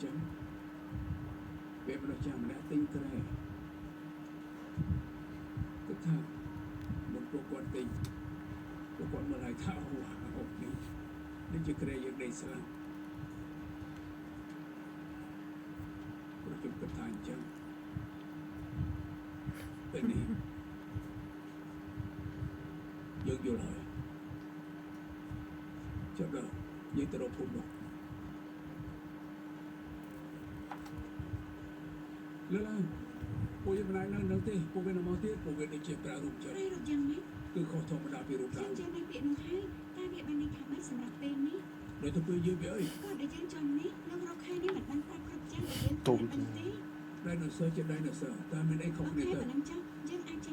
ចឹងពេលមនុស្សចាស់ម្នាក់ទិញក្រែគាត់ថាមុនពួកគាត់ទិញពួកគាត់មើលឲ្យថាអូនេះជាក្រែយើងដេកស្លាប់ព្រោះខ្ញុំគិតថាអញ្ចឹងពេលនេះយើងយល់ហើយចាប់ដល់យើងទៅរកភូមិនោះលើឡើងពួកយើងមិនអាចនៅទេពួកវានៅមកទៀតពួកវាដូចជាប្រើរូបចឹងរូបយ៉ាងនេះគឺខុសធម្មតាពីរូបដើមចាំតែពាក្យនោះហើយតែវាបានន័យថាមិនសម្រាប់ពេលនេះដោយទៅពេលយើងវាអីក៏ដែលយើងចង់នេះនឹងរកខែនេះមិនបានប្រាប់គ្រប់យ៉ាងដែលយើងទុំទេដៃនៅសើជាដៃនៅសើតែមានអីខុសគ្នាទៅអូខេបើនឹងចង់យើងអាច